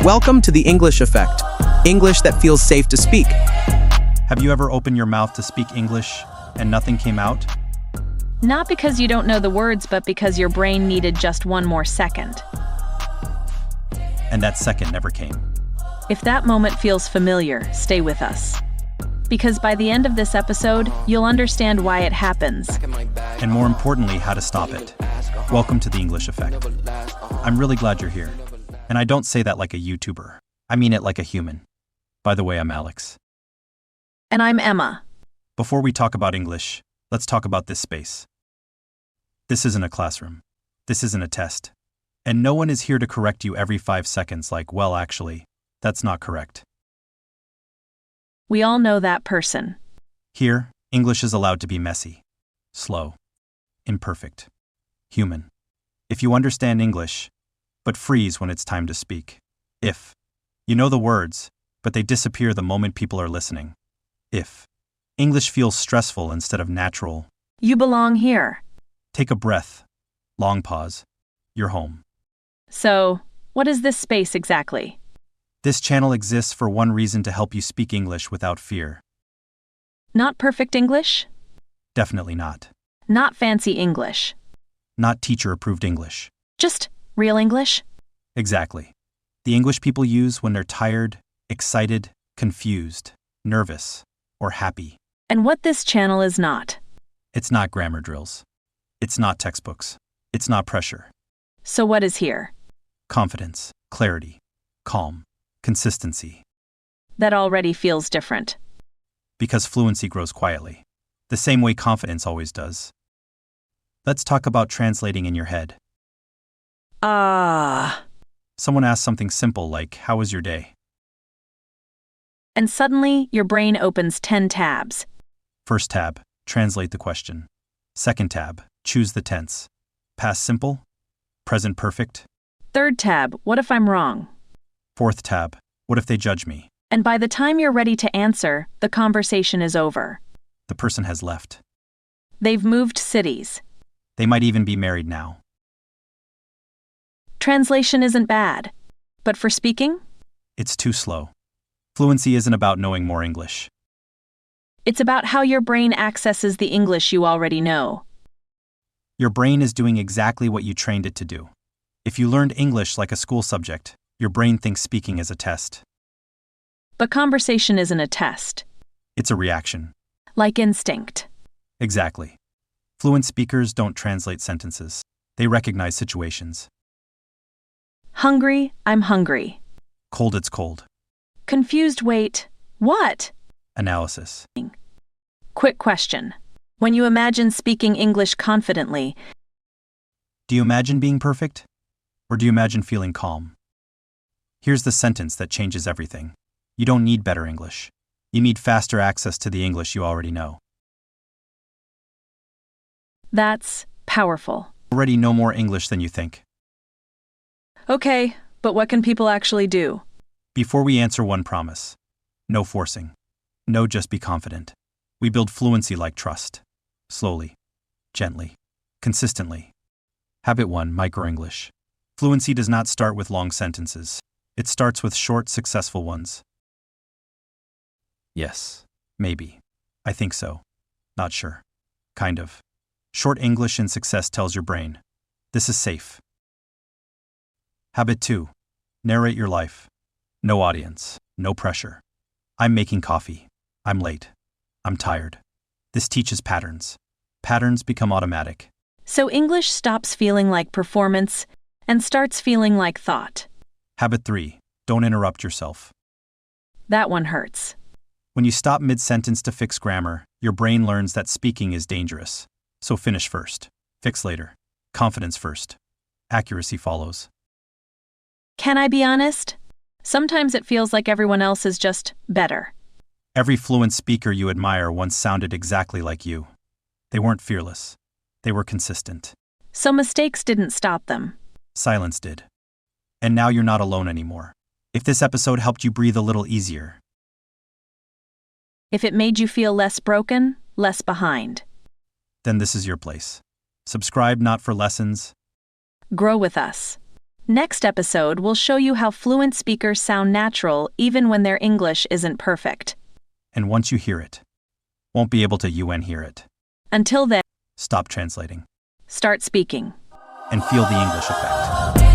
Welcome to the English Effect. English that feels safe to speak. Have you ever opened your mouth to speak English and nothing came out? Not because you don't know the words, but because your brain needed just one more second. And that second never came. If that moment feels familiar, stay with us. Because by the end of this episode, you'll understand why it happens. And more importantly, how to stop it. Welcome to the English Effect. I'm really glad you're here. And I don't say that like a YouTuber. I mean it like a human. By the way, I'm Alex. And I'm Emma. Before we talk about English, let's talk about this space. This isn't a classroom. This isn't a test. And no one is here to correct you every 5 seconds like, well, actually, that's not correct. We all know that person. Here, English is allowed to be messy, slow, imperfect, human. If you understand English, but freeze when it's time to speak. If you know the words, but they disappear the moment people are listening. If English feels stressful instead of natural. You belong here. Take a breath. Long pause. You're home. So, what is this space exactly? This channel exists for one reason: to help you speak English without fear. Not perfect English? Definitely not. Not fancy English? Not teacher-approved English. Just real English? Exactly. The English people use when they're tired, excited, confused, nervous, or happy. And what this channel is not. It's not grammar drills. It's not textbooks. It's not pressure. So what is here? Confidence, clarity, calm, consistency. That already feels different. Because fluency grows quietly, the same way confidence always does. Let's talk about translating in your head. Someone asks something simple like, "How was your day?" And suddenly, your brain opens 10 tabs. First tab, translate the question. Second tab, choose the tense. Past simple, present perfect. Third tab, what if I'm wrong? Fourth tab, what if they judge me? And by the time you're ready to answer, the conversation is over. The person has left. They've moved cities. They might even be married now. Translation isn't bad. But for speaking? It's too slow. Fluency isn't about knowing more English. It's about how your brain accesses the English you already know. Your brain is doing exactly what you trained it to do. If you learned English like a school subject, your brain thinks speaking is a test. But conversation isn't a test. It's a reaction. Like instinct. Exactly. Fluent speakers don't translate sentences. They recognize situations. Hungry, I'm hungry. Cold, it's cold. Confused, wait, what? Analysis. Quick question. When you imagine speaking English confidently, Do you imagine being perfect? Or do you imagine feeling calm? Here's the sentence that changes everything. You don't need better English. You need faster access to the English you already know. that's powerful. You already know more English than you think. Okay, but what can people actually do? Before we answer, one promise. No forcing. No, just be confident. We build fluency like trust. Slowly. Gently. Consistently. Habit 1, Micro-English. Fluency does not start with long sentences. It starts with short, successful ones. Yes. Maybe. I think so. Not sure. Kind of. Short English in success tells your brain, this is safe. Habit 2. Narrate your life. No audience. No pressure. I'm making coffee. I'm late. I'm tired. This teaches patterns. Patterns become automatic. So English stops feeling like performance and starts feeling like thought. Habit 3. Don't interrupt yourself. That one hurts. When you stop mid-sentence to fix grammar, your brain learns that speaking is dangerous. So finish first. Fix later. Confidence first. Accuracy follows. Can I be honest? Sometimes it feels like everyone else is just better. Every fluent speaker you admire once sounded exactly like you. They weren't fearless. They were consistent. So mistakes didn't stop them. Silence did. And now you're not alone anymore. If this episode helped you breathe a little easier, If it made you feel less broken, less behind. then this is your place. Subscribe not for lessons, Grow with us. Next episode, we'll show you how fluent speakers sound natural even when their English isn't perfect. And once you hear it, won't be able to hear it. Until then, Stop translating start speaking. and feel the English effect.